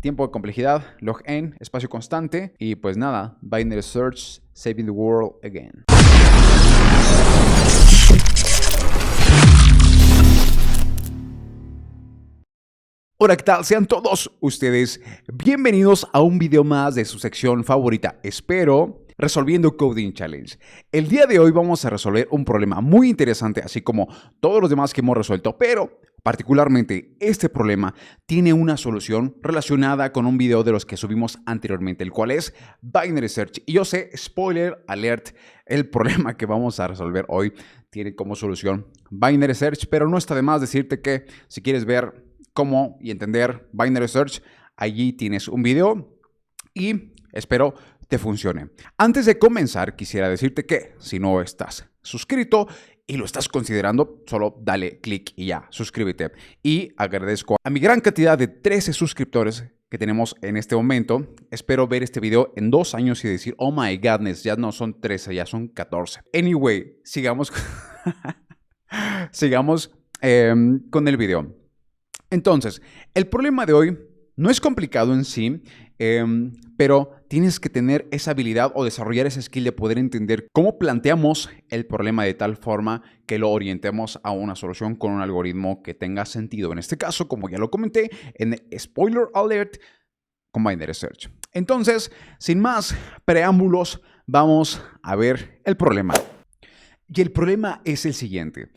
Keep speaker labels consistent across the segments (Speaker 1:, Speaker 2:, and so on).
Speaker 1: tiempo de complejidad, log n, espacio constante y pues nada, binary search, saving the world again. Hola, ¿qué tal? Sean todos ustedes bienvenidos a un video más de su sección favorita, espero, Resolviendo Coding Challenge. El día de hoy vamos a resolver un problema muy interesante, así como todos los demás que hemos resuelto, pero particularmente este problema tiene una solución relacionada con un video de los que subimos anteriormente, el cual es Binary Search. Y yo sé, spoiler alert, el problema que vamos a resolver hoy tiene como solución Binary Search, pero no está de más decirte que si quieres ver cómo y entender Binary Search, allí tienes un video y espero te funcione. Antes de comenzar, quisiera decirte que si no estás suscrito y lo estás considerando, solo dale clic y ya, suscríbete. Y agradezco a mi gran cantidad de 13 suscriptores que tenemos en este momento. Espero ver este video en 2 años y decir, oh my godness, ya no son 13, ya son 14. Anyway, sigamos, sigamos con el video. Entonces, el problema de hoy no es complicado en sí, pero tienes que tener esa habilidad o desarrollar ese skill de poder entender cómo planteamos el problema de tal forma que lo orientemos a una solución con un algoritmo que tenga sentido. En este caso, como ya lo comenté, en spoiler alert, con Binary Search. Entonces, sin más preámbulos, vamos a ver el problema. Y el problema es el siguiente.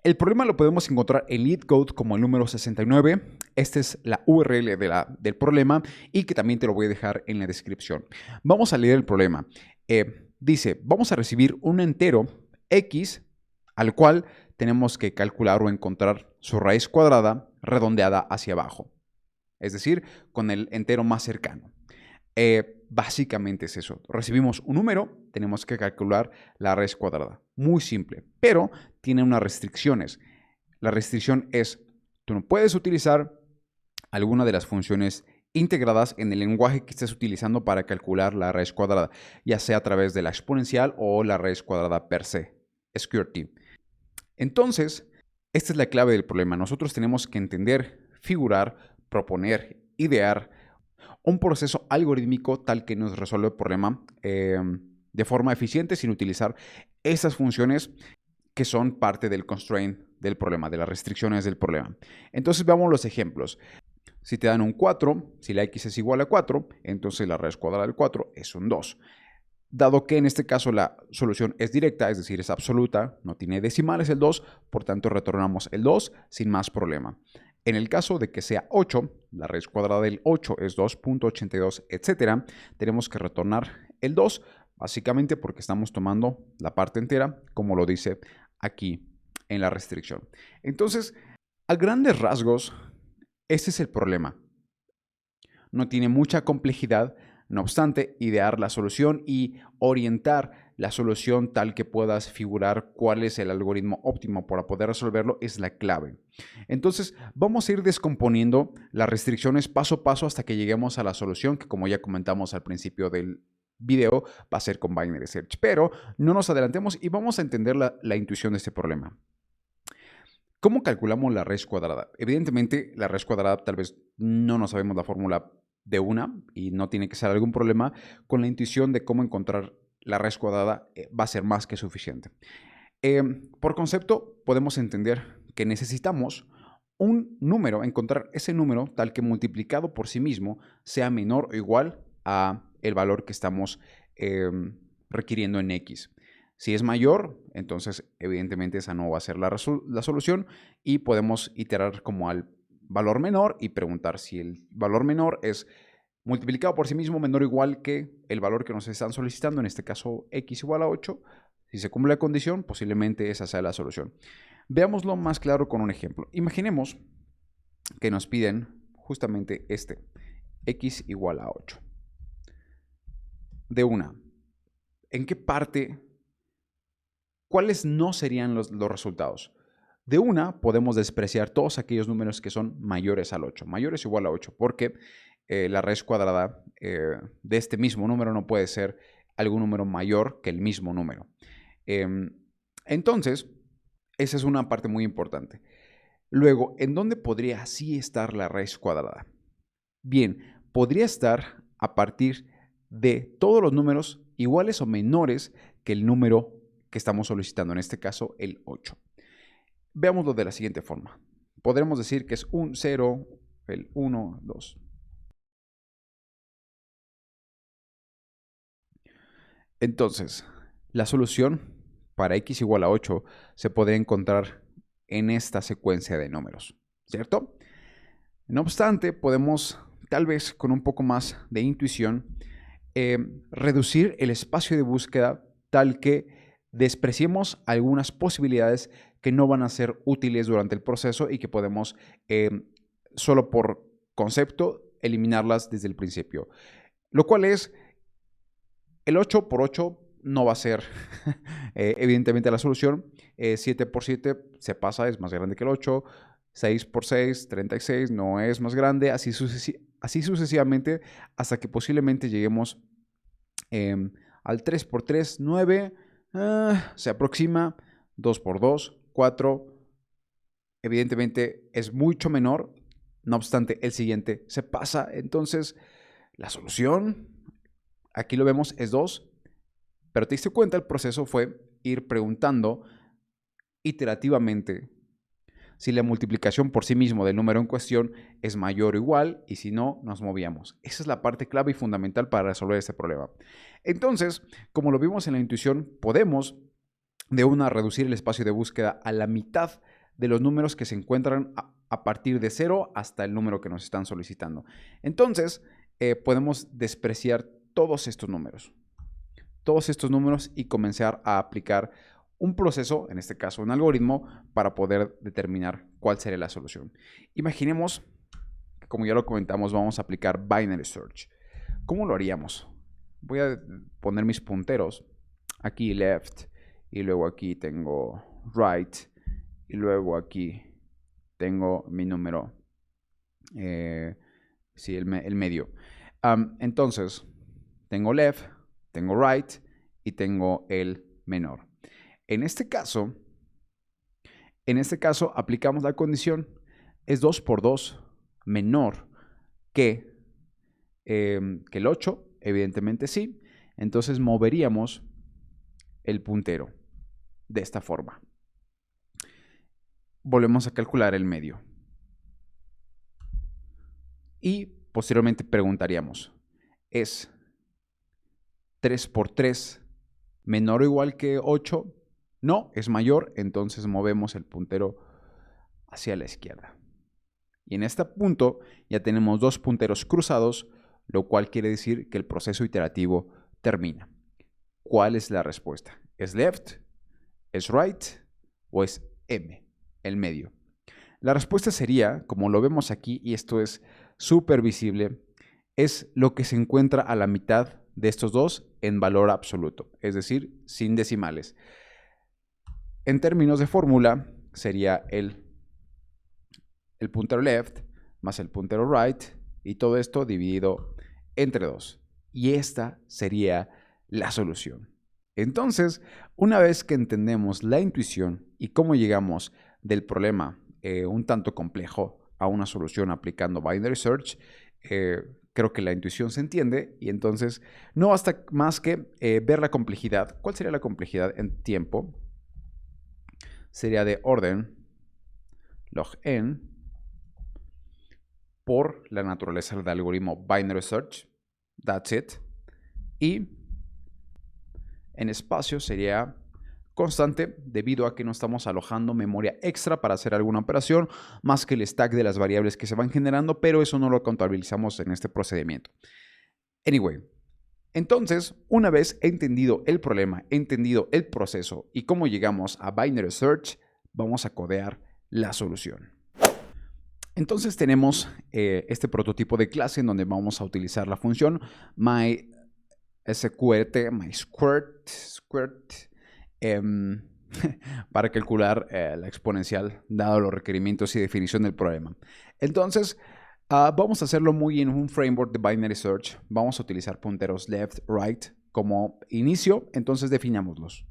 Speaker 1: El problema lo podemos encontrar en LeetCode como el número 69. Esta es la URL del problema y que también te lo voy a dejar en la descripción. Vamos a leer el problema. Dice, vamos a recibir un entero x al cual tenemos que calcular o encontrar su raíz cuadrada redondeada hacia abajo. Es decir, con el entero más cercano. Básicamente es eso. Recibimos un número, tenemos que calcular la raíz cuadrada. Muy simple, pero tiene unas restricciones. La restricción es, tú no puedes utilizar alguna de las funciones integradas en el lenguaje que estés utilizando para calcular la raíz cuadrada, ya sea a través de la exponencial o la raíz cuadrada per se, SQRT. Entonces, esta es la clave del problema. Nosotros tenemos que entender, figurar, proponer, idear un proceso algorítmico tal que nos resuelve el problema de forma eficiente sin utilizar esas funciones que son parte del constraint del problema, de las restricciones del problema. Entonces veamos los ejemplos. Si te dan un 4, si la x es igual a 4, entonces la raíz cuadrada del 4 es un 2. Dado que en este caso la solución es directa, es decir, es absoluta, no tiene decimales el 2, por tanto retornamos el 2 sin más problema. En el caso de que sea 8, la raíz cuadrada del 8 es 2.82, etc., tenemos que retornar el 2, básicamente porque estamos tomando la parte entera, como lo dice aquí en la restricción. Entonces, a grandes rasgos, este es el problema. No tiene mucha complejidad, no obstante, idear la solución y orientar la solución tal que puedas figurar cuál es el algoritmo óptimo para poder resolverlo es la clave. Entonces, vamos a ir descomponiendo las restricciones paso a paso hasta que lleguemos a la solución que, como ya comentamos al principio del video, va a ser con Binary Search. Pero no nos adelantemos y vamos a entender la intuición de este problema. ¿Cómo calculamos la raíz cuadrada? Evidentemente, la raíz cuadrada tal vez no nos sabemos la fórmula de una y no tiene que ser algún problema. Con la intuición de cómo encontrar la raíz cuadrada va a ser más que suficiente. Por concepto, podemos entender que necesitamos un número, encontrar ese número tal que multiplicado por sí mismo sea menor o igual a el valor que estamos requiriendo en x. Si es mayor, entonces evidentemente esa no va a ser la solución y podemos iterar como al valor menor y preguntar si el valor menor es multiplicado por sí mismo menor o igual que el valor que nos están solicitando, en este caso x igual a 8. Si se cumple la condición, posiblemente esa sea la solución. Veámoslo más claro con un ejemplo. Imaginemos que nos piden justamente x igual a 8. De una, ¿en qué parte? ¿Cuáles no serían los resultados? De una, podemos despreciar todos aquellos números que son mayores al 8. Mayores o igual a 8, porque la raíz cuadrada de este mismo número no puede ser algún número mayor que el mismo número. Entonces, esa es una parte muy importante. Luego, ¿en dónde podría así estar la raíz cuadrada? Bien, podría estar a partir de todos los números iguales o menores que el número que estamos solicitando, en este caso el 8. Veámoslo de la siguiente forma. Podremos decir que es un 0, el 1, 2. Entonces, la solución para x igual a 8 se podría encontrar en esta secuencia de números, ¿cierto? No obstante, podemos, tal vez con un poco más de intuición, reducir el espacio de búsqueda tal que despreciemos algunas posibilidades que no van a ser útiles durante el proceso y que podemos, solo por concepto, eliminarlas desde el principio. Lo cual es, el 8 por 8 no va a ser evidentemente la solución. 7 por 7 se pasa, es más grande que el 8. 6 por 6, 36, no es más grande, así sucesivamente, hasta que posiblemente lleguemos al 3 por 3, 9, se aproxima, 2 por 2, 4, evidentemente es mucho menor, no obstante el siguiente se pasa, entonces la solución, aquí lo vemos, es 2, pero te diste cuenta, el proceso fue ir preguntando iterativamente si la multiplicación por sí mismo del número en cuestión es mayor o igual, y si no, nos movíamos. Esa es la parte clave y fundamental para resolver este problema. Entonces, como lo vimos en la intuición, podemos de una reducir el espacio de búsqueda a la mitad de los números que se encuentran a partir de 0 hasta el número que nos están solicitando. Entonces, podemos despreciar todos estos números y comenzar a aplicar un proceso, en este caso un algoritmo, para poder determinar cuál sería la solución. Imaginemos que, como ya lo comentamos, vamos a aplicar binary search. ¿Cómo lo haríamos? Voy a poner mis punteros. Aquí left, y luego aquí tengo right, y luego aquí tengo mi número, sí, el medio. Entonces, tengo left, tengo right y tengo el menor. En este caso aplicamos la condición, es 2 por 2 menor que el 8, evidentemente sí. Entonces moveríamos el puntero de esta forma. Volvemos a calcular el medio. Y posteriormente preguntaríamos, ¿es 3 por 3 menor o igual que 8? No, es mayor, entonces movemos el puntero hacia la izquierda. Y en este punto ya tenemos dos punteros cruzados, lo cual quiere decir que el proceso iterativo termina. ¿Cuál es la respuesta? ¿Es left? ¿Es right? ¿O es M, el medio? La respuesta sería, como lo vemos aquí, y esto es súper visible, es lo que se encuentra a la mitad de estos dos en valor absoluto, es decir, sin decimales. En términos de fórmula, sería el puntero left más el puntero right, y todo esto dividido entre 2. Y esta sería la solución. Entonces, una vez que entendemos la intuición y cómo llegamos del problema un tanto complejo a una solución aplicando binary search, creo que la intuición se entiende, y entonces no basta más que ver la complejidad. ¿Cuál sería la complejidad en tiempo? Sería de orden log n por la naturaleza del algoritmo binary search. That's it. Y en espacio sería constante debido a que no estamos alojando memoria extra para hacer alguna operación más que el stack de las variables que se van generando, pero eso no lo contabilizamos en este procedimiento. Anyway, entonces, una vez entendido el problema, entendido el proceso y cómo llegamos a binary search, vamos a codear la solución. Entonces tenemos este prototipo de clase en donde vamos a utilizar la función mysqrt, para calcular la exponencial dado los requerimientos y definición del problema. Entonces, vamos a hacerlo muy en un framework de binary search. Vamos a utilizar punteros left, right como inicio, entonces definámoslos.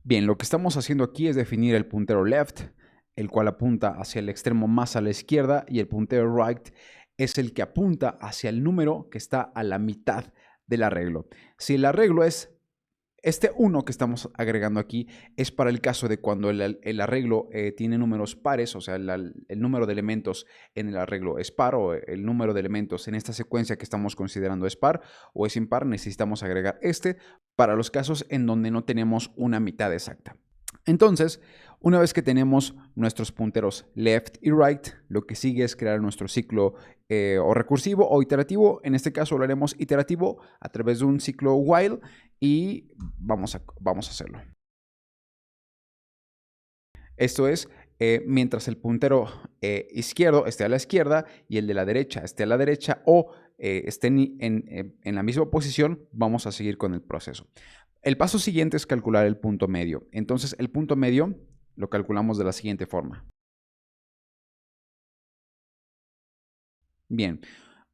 Speaker 1: Bien, lo que estamos haciendo aquí es definir el puntero left el cual apunta hacia el extremo más a la izquierda, y el puntero right es el que apunta hacia el número que está a la mitad del arreglo. Si el arreglo es este 1 que estamos agregando aquí, es para el caso de cuando el arreglo tiene números pares, o sea, el número de elementos en el arreglo es par, o el número de elementos en esta secuencia que estamos considerando es par o es impar, necesitamos agregar este para los casos en donde no tenemos una mitad exacta. Entonces, una vez que tenemos nuestros punteros left y right, lo que sigue es crear nuestro ciclo o recursivo o iterativo. En este caso lo haremos iterativo a través de un ciclo while y vamos a hacerlo. Esto es, mientras el puntero izquierdo esté a la izquierda y el de la derecha esté a la derecha o estén en la misma posición, vamos a seguir con el proceso. El paso siguiente es calcular el punto medio. Entonces, el punto medio lo calculamos de la siguiente forma. Bien,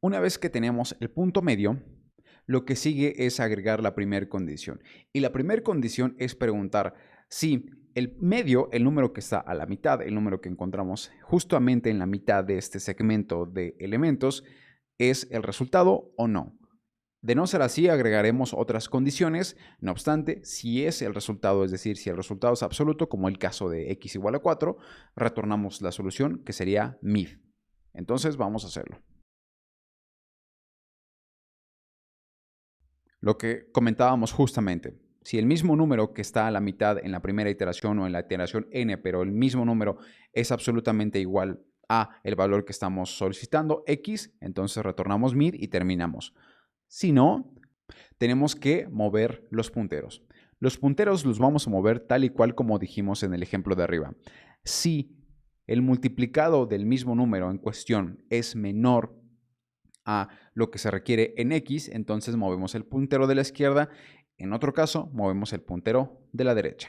Speaker 1: una vez que tenemos el punto medio, lo que sigue es agregar la primera condición. Y la primera condición es preguntar si el medio, el número que está a la mitad, el número que encontramos justamente en la mitad de este segmento de elementos, es el resultado o no. De no ser así, agregaremos otras condiciones. No obstante, si es el resultado, es decir, si el resultado es absoluto, como el caso de x igual a 4, retornamos la solución, que sería mid. Entonces, vamos a hacerlo. Lo que comentábamos justamente, si el mismo número que está a la mitad en la primera iteración o en la iteración n, pero el mismo número es absolutamente igual a el valor que estamos solicitando, x, entonces retornamos mid y terminamos. Si no, tenemos que mover los punteros. Los punteros los vamos a mover tal y cual como dijimos en el ejemplo de arriba. Si el multiplicado del mismo número en cuestión es menor a lo que se requiere en x, entonces movemos el puntero de la izquierda. En otro caso, movemos el puntero de la derecha.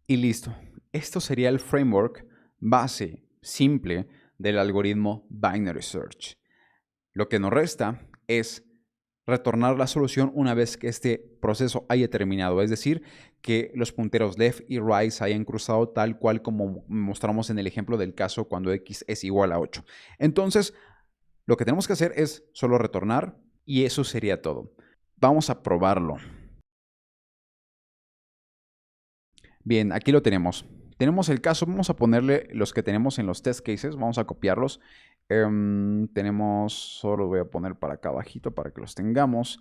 Speaker 1: Y listo. Esto sería el framework base simple del algoritmo Binary Search. Lo que nos resta es retornar la solución una vez que este proceso haya terminado, es decir, que los punteros left y right se hayan cruzado tal cual como mostramos en el ejemplo del caso cuando x es igual a 8. Entonces, lo que tenemos que hacer es solo retornar y eso sería todo. Vamos a probarlo. Bien, aquí lo tenemos. Tenemos el caso, vamos a ponerle los que tenemos en los test cases, vamos a copiarlos. Tenemos, solo voy a poner para acá abajito para que los tengamos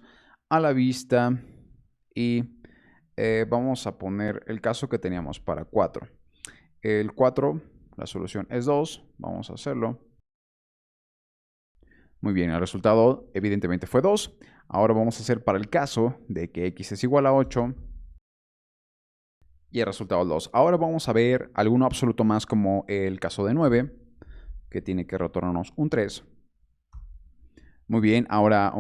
Speaker 1: a la vista. Y vamos a poner el caso que teníamos para 4. El 4, la solución es 2, vamos a hacerlo. Muy bien, el resultado evidentemente fue 2. Ahora vamos a hacer para el caso de que x es igual a 8. Y el resultado es 2. Ahora vamos a ver alguno absoluto más como el caso de 9, que tiene que retornarnos un 3. Muy bien, ahora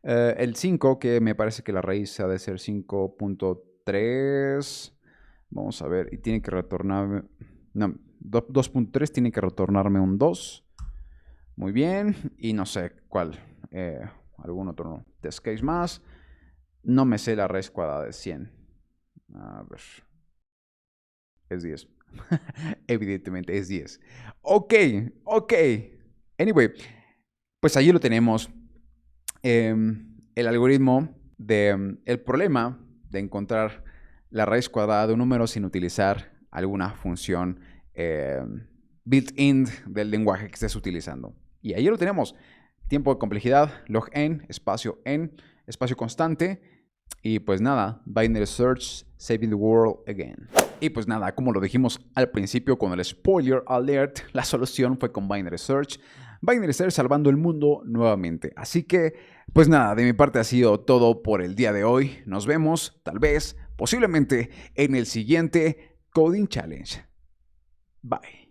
Speaker 1: el 5, que me parece que la raíz ha de ser 5.3. Vamos a ver, y tiene que retornarme... No, 2.3 tiene que retornarme un 2. Muy bien, y no sé cuál. Algún otro test case más. No me sé la raíz cuadrada de 100. A ver. Es 10. Evidentemente es 10. Ok. Anyway, pues allí lo tenemos. El algoritmo el problema de encontrar la raíz cuadrada de un número sin utilizar alguna función built-in del lenguaje que estés utilizando. Y ahí lo tenemos. Tiempo de complejidad, log n, espacio constante. Y pues nada, Binary Search, saving the world again. Y pues nada, como lo dijimos al principio con el spoiler alert, la solución fue con Binary Search. Binary Search salvando el mundo nuevamente. Así que, pues nada, de mi parte ha sido todo por el día de hoy. Nos vemos, tal vez, posiblemente, en el siguiente Coding Challenge. Bye.